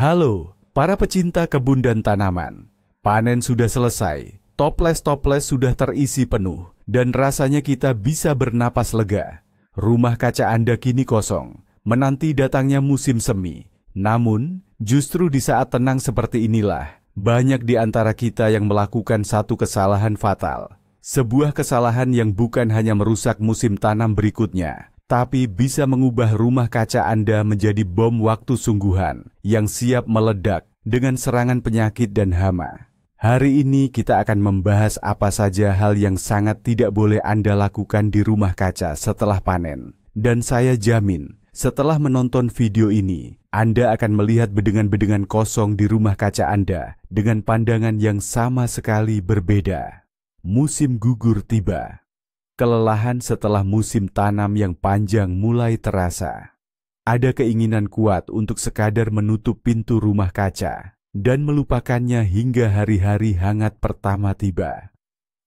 Halo, para pecinta kebun dan tanaman. Panen sudah selesai, toples-toples sudah terisi penuh, dan rasanya kita bisa bernapas lega. Rumah kaca Anda kini kosong, menanti datangnya musim semi. Namun, justru di saat tenang seperti inilah, banyak di antara kita yang melakukan satu kesalahan fatal. Sebuah kesalahan yang bukan hanya merusak musim tanam berikutnya, tapi bisa mengubah rumah kaca Anda menjadi bom waktu sungguhan yang siap meledak dengan serangan penyakit dan hama. Hari ini kita akan membahas apa saja hal yang sangat tidak boleh Anda lakukan di rumah kaca setelah panen. Dan saya jamin, setelah menonton video ini, Anda akan melihat bedengan-bedengan kosong di rumah kaca Anda dengan pandangan yang sama sekali berbeda. Musim gugur tiba. Kelelahan setelah musim tanam yang panjang mulai terasa. Ada keinginan kuat untuk sekadar menutup pintu rumah kaca dan melupakannya hingga hari-hari hangat pertama tiba.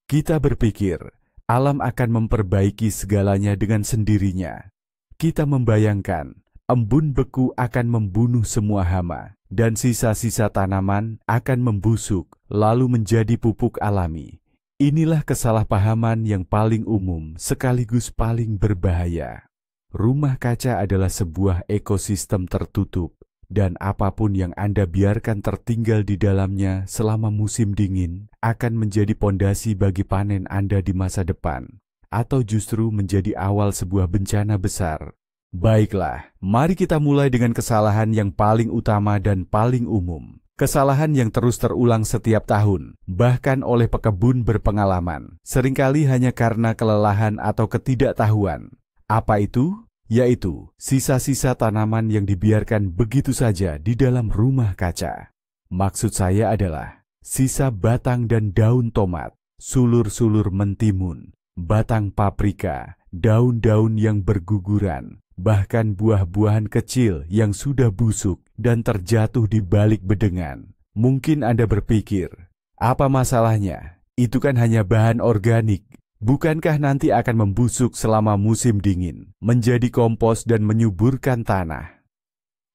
Kita berpikir, alam akan memperbaiki segalanya dengan sendirinya. Kita membayangkan, embun beku akan membunuh semua hama, dan sisa-sisa tanaman akan membusuk lalu menjadi pupuk alami. Inilah kesalahpahaman yang paling umum sekaligus paling berbahaya. Rumah kaca adalah sebuah ekosistem tertutup, dan apapun yang Anda biarkan tertinggal di dalamnya selama musim dingin akan menjadi pondasi bagi panen Anda di masa depan, atau justru menjadi awal sebuah bencana besar. Baiklah, mari kita mulai dengan kesalahan yang paling utama dan paling umum. Kesalahan yang terus terulang setiap tahun, bahkan oleh pekebun berpengalaman, seringkali hanya karena kelelahan atau ketidaktahuan. Apa itu? Yaitu sisa-sisa tanaman yang dibiarkan begitu saja di dalam rumah kaca. Maksud saya adalah sisa batang dan daun tomat, sulur-sulur mentimun, batang paprika, daun-daun yang berguguran, bahkan buah-buahan kecil yang sudah busuk dan terjatuh di balik bedengan. Mungkin Anda berpikir, apa masalahnya? Itu kan hanya bahan organik. Bukankah nanti akan membusuk selama musim dingin, menjadi kompos dan menyuburkan tanah?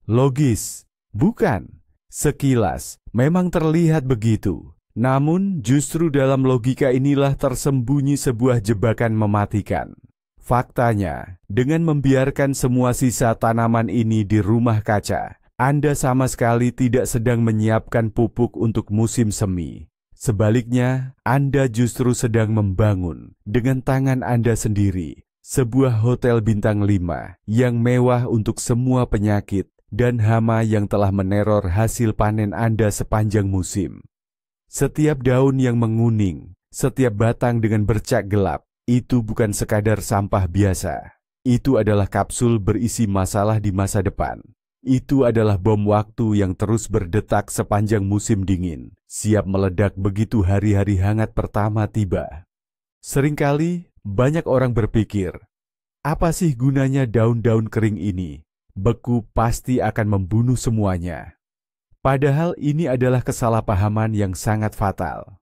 Logis, bukan? Sekilas, memang terlihat begitu. Namun, justru dalam logika inilah tersembunyi sebuah jebakan mematikan. Faktanya, dengan membiarkan semua sisa tanaman ini di rumah kaca, Anda sama sekali tidak sedang menyiapkan pupuk untuk musim semi. Sebaliknya, Anda justru sedang membangun dengan tangan Anda sendiri sebuah hotel bintang 5 yang mewah untuk semua penyakit dan hama yang telah meneror hasil panen Anda sepanjang musim. Setiap daun yang menguning, setiap batang dengan bercak gelap, itu bukan sekadar sampah biasa. Itu adalah kapsul berisi masalah di masa depan. Itu adalah bom waktu yang terus berdetak sepanjang musim dingin, siap meledak begitu hari-hari hangat pertama tiba. Seringkali, banyak orang berpikir, apa sih gunanya daun-daun kering ini? Beku pasti akan membunuh semuanya. Padahal ini adalah kesalahpahaman yang sangat fatal.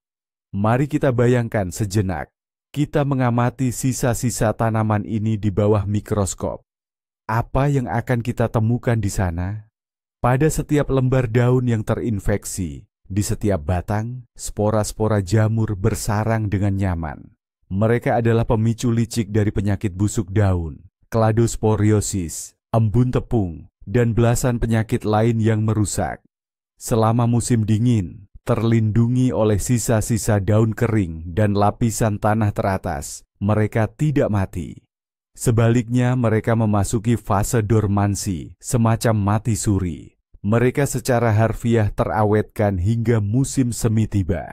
Mari kita bayangkan sejenak. Kita mengamati sisa-sisa tanaman ini di bawah mikroskop. Apa yang akan kita temukan di sana? Pada setiap lembar daun yang terinfeksi, di setiap batang, spora-spora jamur bersarang dengan nyaman. Mereka adalah pemicu licik dari penyakit busuk daun, kladosporiosis, embun tepung, dan belasan penyakit lain yang merusak. Selama musim dingin, terlindungi oleh sisa-sisa daun kering dan lapisan tanah teratas, mereka tidak mati. Sebaliknya, mereka memasuki fase dormansi, semacam mati suri. Mereka secara harfiah terawetkan hingga musim semi tiba.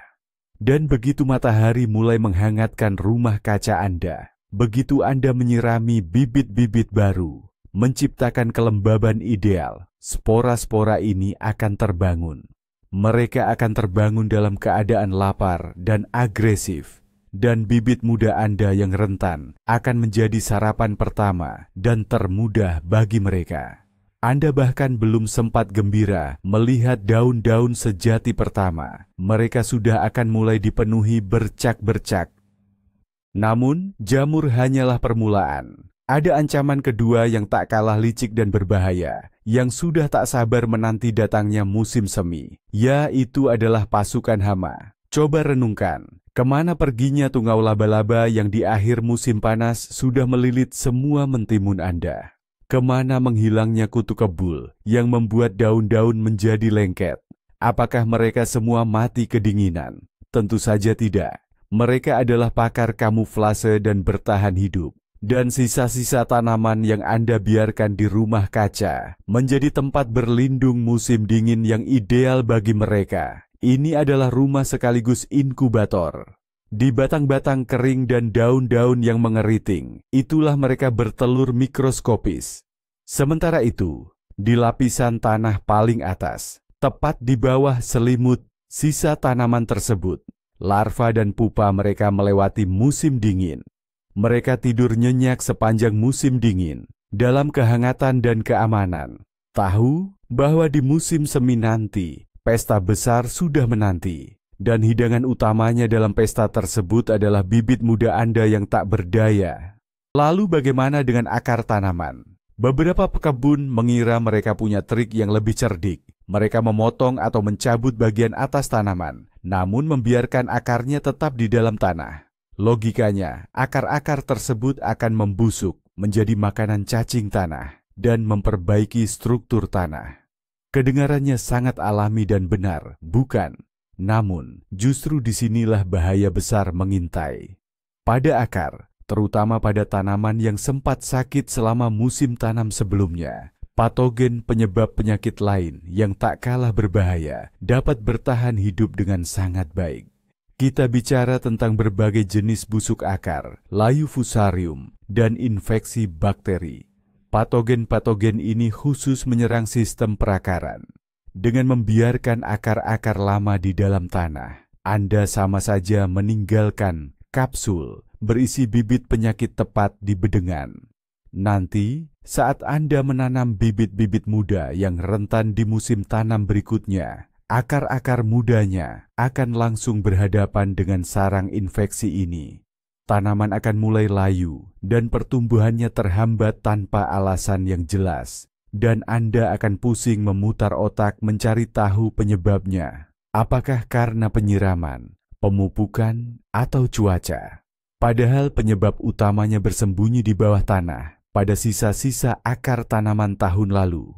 Dan begitu matahari mulai menghangatkan rumah kaca Anda, begitu Anda menyirami bibit-bibit baru, menciptakan kelembaban ideal, spora-spora ini akan terbangun. Mereka akan terbangun dalam keadaan lapar dan agresif, dan bibit muda Anda yang rentan akan menjadi sarapan pertama dan termudah bagi mereka. Anda bahkan belum sempat gembira melihat daun-daun sejati pertama, mereka sudah akan mulai dipenuhi bercak-bercak. Namun, jamur hanyalah permulaan. Ada ancaman kedua yang tak kalah licik dan berbahaya, yang sudah tak sabar menanti datangnya musim semi, yaitu adalah pasukan hama. Coba renungkan, kemana perginya tungau laba-laba yang di akhir musim panas sudah melilit semua mentimun Anda? Kemana menghilangnya kutu kebul yang membuat daun-daun menjadi lengket? Apakah mereka semua mati kedinginan? Tentu saja tidak. Mereka adalah pakar kamuflase dan bertahan hidup. Dan sisa-sisa tanaman yang Anda biarkan di rumah kaca menjadi tempat berlindung musim dingin yang ideal bagi mereka. Ini adalah rumah sekaligus inkubator. Di batang-batang kering dan daun-daun yang mengeriting, itulah mereka bertelur mikroskopis. Sementara itu, di lapisan tanah paling atas, tepat di bawah selimut sisa tanaman tersebut, larva dan pupa mereka melewati musim dingin. Mereka tidur nyenyak sepanjang musim dingin, dalam kehangatan dan keamanan. Tahu bahwa di musim semi nanti, pesta besar sudah menanti. Dan hidangan utamanya dalam pesta tersebut adalah bibit muda Anda yang tak berdaya. Lalu bagaimana dengan akar tanaman? Beberapa pekebun mengira mereka punya trik yang lebih cerdik. Mereka memotong atau mencabut bagian atas tanaman, namun membiarkan akarnya tetap di dalam tanah. Logikanya, akar-akar tersebut akan membusuk menjadi makanan cacing tanah dan memperbaiki struktur tanah. Kedengarannya sangat alami dan benar, bukan? Namun, justru disinilah bahaya besar mengintai. Pada akar, terutama pada tanaman yang sempat sakit selama musim tanam sebelumnya, patogen penyebab penyakit lain yang tak kalah berbahaya dapat bertahan hidup dengan sangat baik. Kita bicara tentang berbagai jenis busuk akar, layu fusarium, dan infeksi bakteri. Patogen-patogen ini khusus menyerang sistem perakaran. Dengan membiarkan akar-akar lama di dalam tanah, Anda sama saja meninggalkan kapsul berisi bibit penyakit tepat di bedengan. Nanti, saat Anda menanam bibit-bibit muda yang rentan di musim tanam berikutnya, akar-akar mudanya akan langsung berhadapan dengan sarang infeksi ini. Tanaman akan mulai layu dan pertumbuhannya terhambat tanpa alasan yang jelas. Dan Anda akan pusing memutar otak mencari tahu penyebabnya. Apakah karena penyiraman, pemupukan, atau cuaca? Padahal penyebab utamanya bersembunyi di bawah tanah pada sisa-sisa akar tanaman tahun lalu.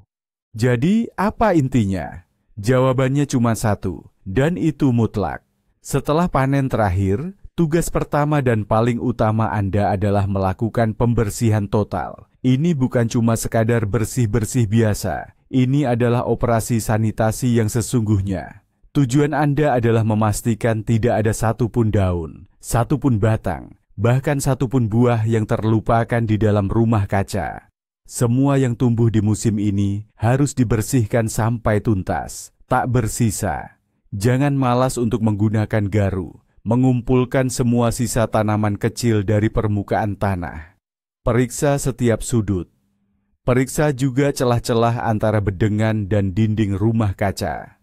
Jadi, apa intinya? Jawabannya cuma satu, dan itu mutlak. Setelah panen terakhir, tugas pertama dan paling utama Anda adalah melakukan pembersihan total. Ini bukan cuma sekadar bersih-bersih biasa. Ini adalah operasi sanitasi yang sesungguhnya. Tujuan Anda adalah memastikan tidak ada satupun daun, satupun batang, bahkan satupun buah yang terlupakan di dalam rumah kaca. Semua yang tumbuh di musim ini harus dibersihkan sampai tuntas, tak bersisa. Jangan malas untuk menggunakan garu, mengumpulkan semua sisa tanaman kecil dari permukaan tanah. Periksa setiap sudut. Periksa juga celah-celah antara bedengan dan dinding rumah kaca.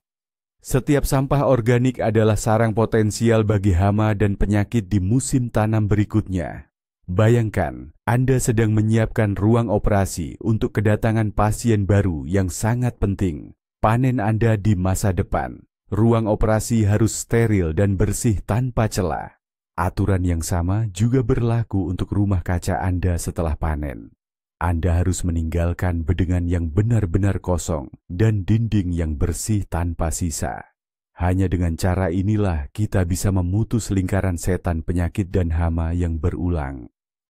Setiap sampah organik adalah sarang potensial bagi hama dan penyakit di musim tanam berikutnya. Bayangkan, Anda sedang menyiapkan ruang operasi untuk kedatangan pasien baru yang sangat penting. Panen Anda di masa depan. Ruang operasi harus steril dan bersih tanpa celah. Aturan yang sama juga berlaku untuk rumah kaca Anda setelah panen. Anda harus meninggalkan bedengan yang benar-benar kosong dan dinding yang bersih tanpa sisa. Hanya dengan cara inilah kita bisa memutus lingkaran setan penyakit dan hama yang berulang.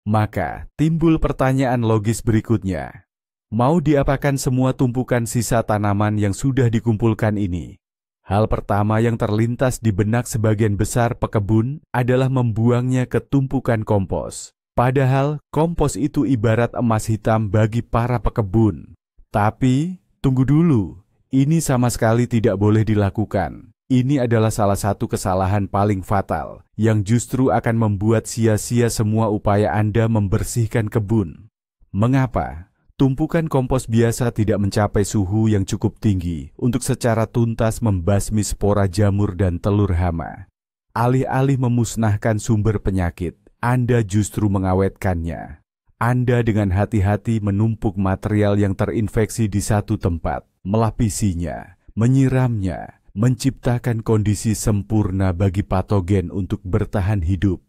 Maka, timbul pertanyaan logis berikutnya. Mau diapakan semua tumpukan sisa tanaman yang sudah dikumpulkan ini? Hal pertama yang terlintas di benak sebagian besar pekebun adalah membuangnya ke tumpukan kompos. Padahal, kompos itu ibarat emas hitam bagi para pekebun. Tapi, tunggu dulu. Ini sama sekali tidak boleh dilakukan. Ini adalah salah satu kesalahan paling fatal yang justru akan membuat sia-sia semua upaya Anda membersihkan kebun. Mengapa? Tumpukan kompos biasa tidak mencapai suhu yang cukup tinggi untuk secara tuntas membasmi spora jamur dan telur hama. Alih-alih memusnahkan sumber penyakit, Anda justru mengawetkannya. Anda dengan hati-hati menumpuk material yang terinfeksi di satu tempat, melapisinya, menyiramnya, menciptakan kondisi sempurna bagi patogen untuk bertahan hidup.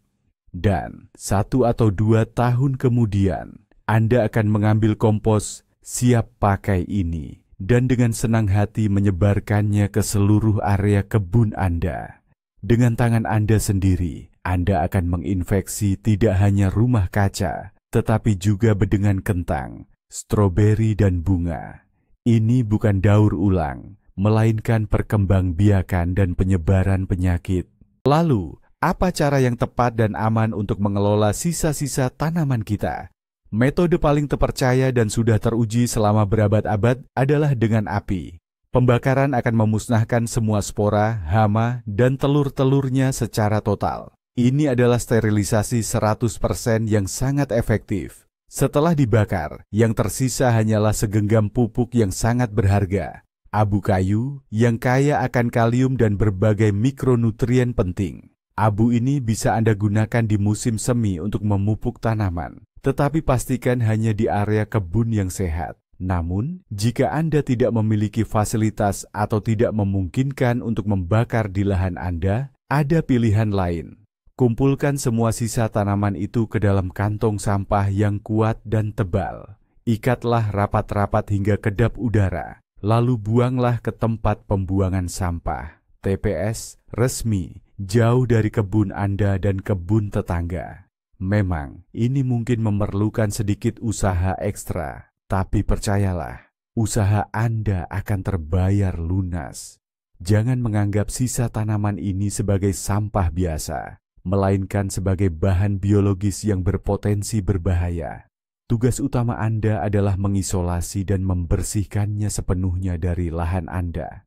Dan 1 atau 2 tahun kemudian, Anda akan mengambil kompos siap pakai ini dan dengan senang hati menyebarkannya ke seluruh area kebun Anda. Dengan tangan Anda sendiri, Anda akan menginfeksi tidak hanya rumah kaca, tetapi juga bedengan kentang, stroberi dan bunga. Ini bukan daur ulang, melainkan perkembangbiakan dan penyebaran penyakit. Lalu, apa cara yang tepat dan aman untuk mengelola sisa-sisa tanaman kita? Metode paling terpercaya dan sudah teruji selama berabad-abad adalah dengan api. Pembakaran akan memusnahkan semua spora, hama, dan telur-telurnya secara total. Ini adalah sterilisasi 100% yang sangat efektif. Setelah dibakar, yang tersisa hanyalah segenggam pupuk yang sangat berharga. Abu kayu yang kaya akan kalium dan berbagai mikronutrien penting. Abu ini bisa Anda gunakan di musim semi untuk memupuk tanaman, tetapi pastikan hanya di area kebun yang sehat. Namun, jika Anda tidak memiliki fasilitas atau tidak memungkinkan untuk membakar di lahan Anda, ada pilihan lain. Kumpulkan semua sisa tanaman itu ke dalam kantong sampah yang kuat dan tebal. Ikatlah rapat-rapat hingga kedap udara, lalu buanglah ke tempat pembuangan sampah, TPS, resmi, jauh dari kebun Anda dan kebun tetangga. Memang, ini mungkin memerlukan sedikit usaha ekstra. Tapi percayalah, usaha Anda akan terbayar lunas. Jangan menganggap sisa tanaman ini sebagai sampah biasa, melainkan sebagai bahan biologis yang berpotensi berbahaya. Tugas utama Anda adalah mengisolasi dan membersihkannya sepenuhnya dari lahan Anda.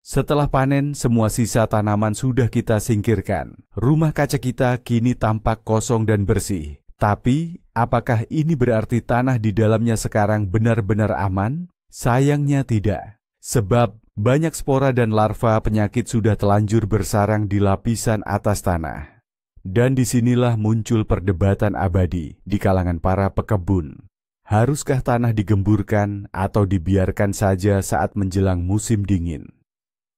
Setelah panen, semua sisa tanaman sudah kita singkirkan. Rumah kaca kita kini tampak kosong dan bersih. Tapi, apakah ini berarti tanah di dalamnya sekarang benar-benar aman? Sayangnya tidak. Sebab, banyak spora dan larva penyakit sudah telanjur bersarang di lapisan atas tanah. Dan disinilah muncul perdebatan abadi di kalangan para pekebun. Haruskah tanah digemburkan atau dibiarkan saja saat menjelang musim dingin?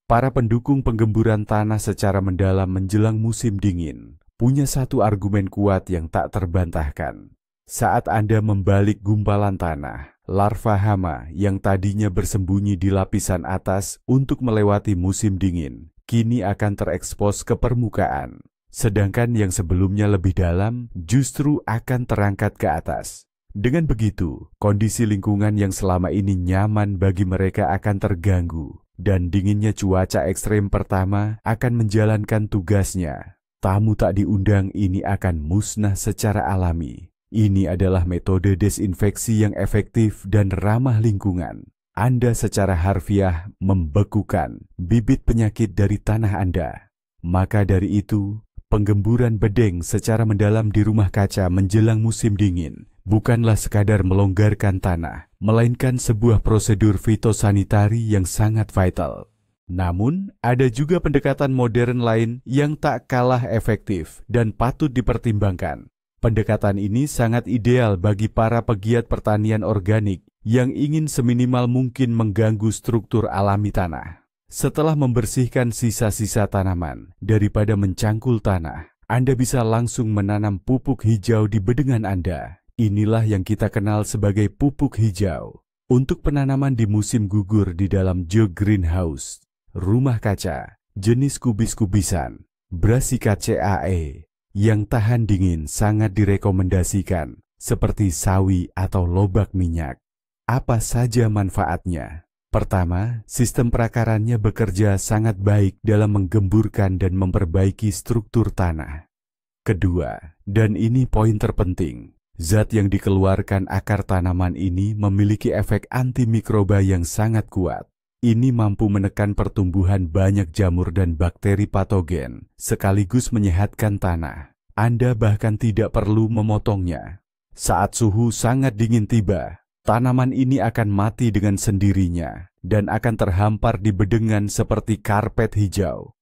Para pendukung penggemburan tanah secara mendalam menjelang musim dingin punya satu argumen kuat yang tak terbantahkan. Saat Anda membalik gumpalan tanah, larva hama yang tadinya bersembunyi di lapisan atas untuk melewati musim dingin, kini akan terekspos ke permukaan. Sedangkan yang sebelumnya lebih dalam justru akan terangkat ke atas. Dengan begitu, kondisi lingkungan yang selama ini nyaman bagi mereka akan terganggu, dan dinginnya cuaca ekstrem pertama akan menjalankan tugasnya. Tamu tak diundang ini akan musnah secara alami. Ini adalah metode desinfeksi yang efektif dan ramah lingkungan. Anda secara harfiah membekukan bibit penyakit dari tanah Anda. Maka dari itu, penggemburan bedeng secara mendalam di rumah kaca menjelang musim dingin bukanlah sekadar melonggarkan tanah, melainkan sebuah prosedur fitosanitari yang sangat vital. Namun, ada juga pendekatan modern lain yang tak kalah efektif dan patut dipertimbangkan. Pendekatan ini sangat ideal bagi para pegiat pertanian organik yang ingin seminimal mungkin mengganggu struktur alami tanah. Setelah membersihkan sisa-sisa tanaman, daripada mencangkul tanah, Anda bisa langsung menanam pupuk hijau di bedengan Anda. Inilah yang kita kenal sebagai pupuk hijau. Untuk penanaman di musim gugur di dalam jog greenhouse, rumah kaca, jenis kubis-kubisan, Brassicaceae, yang tahan dingin sangat direkomendasikan, seperti sawi atau lobak minyak. Apa saja manfaatnya? Pertama, sistem perakarannya bekerja sangat baik dalam menggemburkan dan memperbaiki struktur tanah. Kedua, dan ini poin terpenting, zat yang dikeluarkan akar tanaman ini memiliki efek antimikroba yang sangat kuat. Ini mampu menekan pertumbuhan banyak jamur dan bakteri patogen, sekaligus menyehatkan tanah. Anda bahkan tidak perlu memotongnya. Saat suhu sangat dingin tiba, tanaman ini akan mati dengan sendirinya dan akan terhampar di bedengan seperti karpet hijau.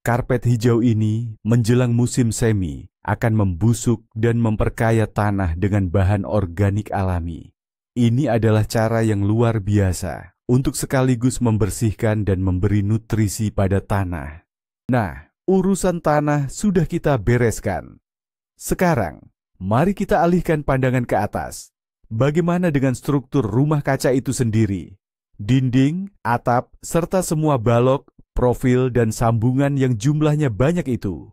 Karpet hijau ini menjelang musim semi akan membusuk dan memperkaya tanah dengan bahan organik alami. Ini adalah cara yang luar biasa untuk sekaligus membersihkan dan memberi nutrisi pada tanah. Nah, urusan tanah sudah kita bereskan. Sekarang, mari kita alihkan pandangan ke atas. Bagaimana dengan struktur rumah kaca itu sendiri? Dinding, atap, serta semua balok, profil, dan sambungan yang jumlahnya banyak itu.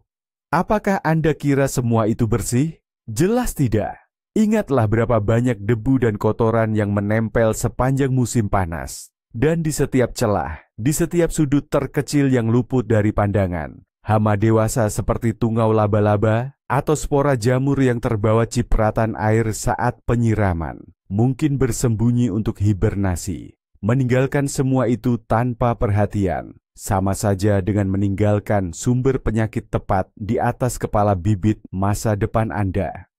Apakah Anda kira semua itu bersih? Jelas tidak. Ingatlah berapa banyak debu dan kotoran yang menempel sepanjang musim panas. Dan di setiap celah, di setiap sudut terkecil yang luput dari pandangan, hama dewasa seperti tungau laba-laba atau spora jamur yang terbawa cipratan air saat penyiraman, mungkin bersembunyi untuk hibernasi. Meninggalkan semua itu tanpa perhatian, sama saja dengan meninggalkan sumber penyakit tepat di atas kepala bibit masa depan Anda.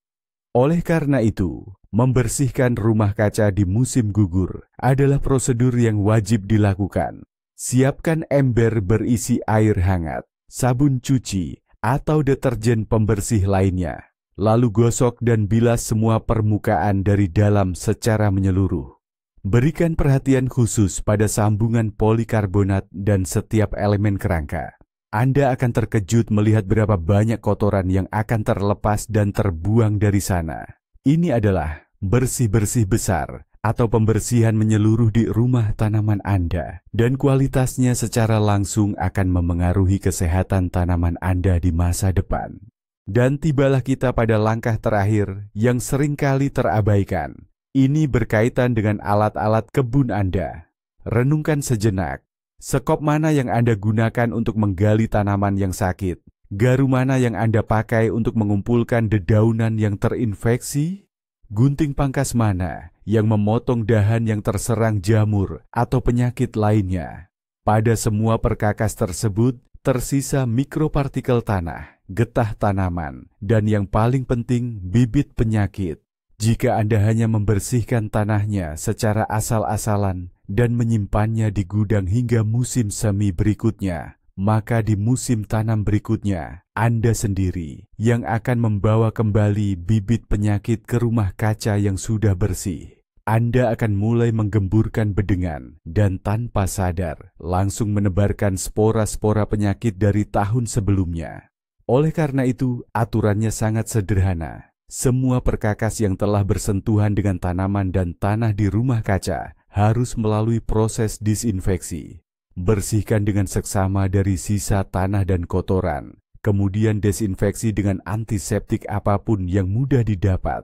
Oleh karena itu, membersihkan rumah kaca di musim gugur adalah prosedur yang wajib dilakukan. Siapkan ember berisi air hangat, sabun cuci, atau deterjen pembersih lainnya. Lalu gosok dan bilas semua permukaan dari dalam secara menyeluruh. Berikan perhatian khusus pada sambungan polikarbonat dan setiap elemen kerangka. Anda akan terkejut melihat berapa banyak kotoran yang akan terlepas dan terbuang dari sana. Ini adalah bersih-bersih besar atau pembersihan menyeluruh di rumah tanaman Anda, dan kualitasnya secara langsung akan memengaruhi kesehatan tanaman Anda di masa depan. Dan tibalah kita pada langkah terakhir yang seringkali terabaikan. Ini berkaitan dengan alat-alat kebun Anda. Renungkan sejenak. Sekop mana yang Anda gunakan untuk menggali tanaman yang sakit? Garu mana yang Anda pakai untuk mengumpulkan dedaunan yang terinfeksi? Gunting pangkas mana yang memotong dahan yang terserang jamur atau penyakit lainnya? Pada semua perkakas tersebut, tersisa mikropartikel tanah, getah tanaman, dan yang paling penting, bibit penyakit. Jika Anda hanya membersihkan tanahnya secara asal-asalan dan menyimpannya di gudang hingga musim semi berikutnya, maka di musim tanam berikutnya, Anda sendiri yang akan membawa kembali bibit penyakit ke rumah kaca yang sudah bersih. Anda akan mulai menggemburkan bedengan dan tanpa sadar langsung menebarkan spora-spora penyakit dari tahun sebelumnya. Oleh karena itu, aturannya sangat sederhana. Semua perkakas yang telah bersentuhan dengan tanaman dan tanah di rumah kaca harus melalui proses disinfeksi. Bersihkan dengan seksama dari sisa tanah dan kotoran, kemudian desinfeksi dengan antiseptik apapun yang mudah didapat.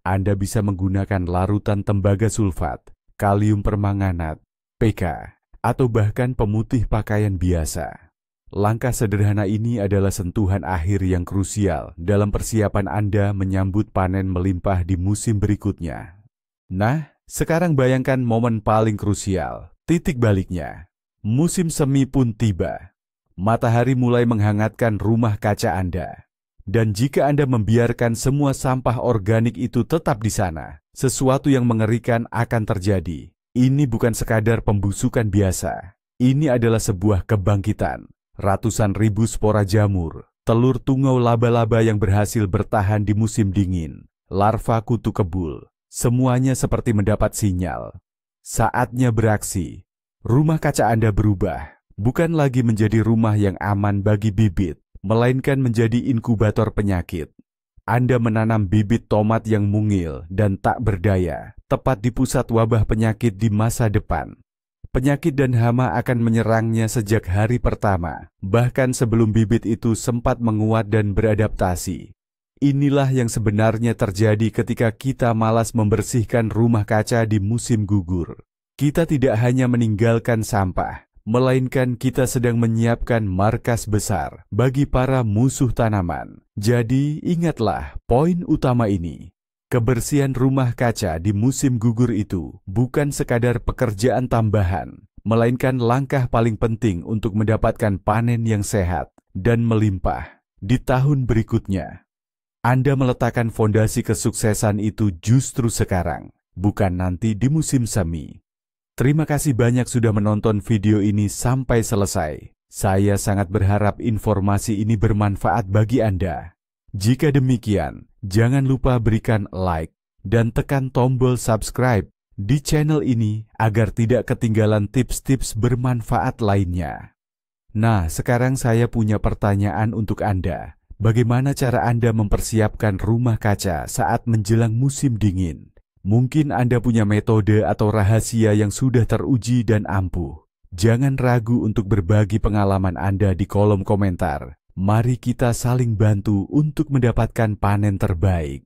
Anda bisa menggunakan larutan tembaga sulfat, kalium permanganat, PK, atau bahkan pemutih pakaian biasa. Langkah sederhana ini adalah sentuhan akhir yang krusial dalam persiapan Anda menyambut panen melimpah di musim berikutnya. Nah, sekarang bayangkan momen paling krusial, titik baliknya. Musim semi pun tiba. Matahari mulai menghangatkan rumah kaca Anda. Dan jika Anda membiarkan semua sampah organik itu tetap di sana, sesuatu yang mengerikan akan terjadi. Ini bukan sekadar pembusukan biasa. Ini adalah sebuah kebangkitan. Ratusan ribu spora jamur, telur tungau laba-laba yang berhasil bertahan di musim dingin, larva kutu kebul, semuanya seperti mendapat sinyal. Saatnya beraksi. Rumah kaca Anda berubah, bukan lagi menjadi rumah yang aman bagi bibit, melainkan menjadi inkubator penyakit. Anda menanam bibit tomat yang mungil dan tak berdaya, tepat di pusat wabah penyakit di masa depan. Penyakit dan hama akan menyerangnya sejak hari pertama, bahkan sebelum bibit itu sempat menguat dan beradaptasi. Inilah yang sebenarnya terjadi ketika kita malas membersihkan rumah kaca di musim gugur. Kita tidak hanya meninggalkan sampah, melainkan kita sedang menyiapkan markas besar bagi para musuh tanaman. Jadi ingatlah poin utama ini. Kebersihan rumah kaca di musim gugur itu bukan sekadar pekerjaan tambahan, melainkan langkah paling penting untuk mendapatkan panen yang sehat dan melimpah di tahun berikutnya. Anda meletakkan fondasi kesuksesan itu justru sekarang, bukan nanti di musim semi. Terima kasih banyak sudah menonton video ini sampai selesai. Saya sangat berharap informasi ini bermanfaat bagi Anda. Jika demikian, jangan lupa berikan like dan tekan tombol subscribe di channel ini agar tidak ketinggalan tips-tips bermanfaat lainnya. Nah, sekarang saya punya pertanyaan untuk Anda. Bagaimana cara Anda mempersiapkan rumah kaca saat menjelang musim dingin? Mungkin Anda punya metode atau rahasia yang sudah teruji dan ampuh. Jangan ragu untuk berbagi pengalaman Anda di kolom komentar. Mari kita saling bantu untuk mendapatkan panen terbaik.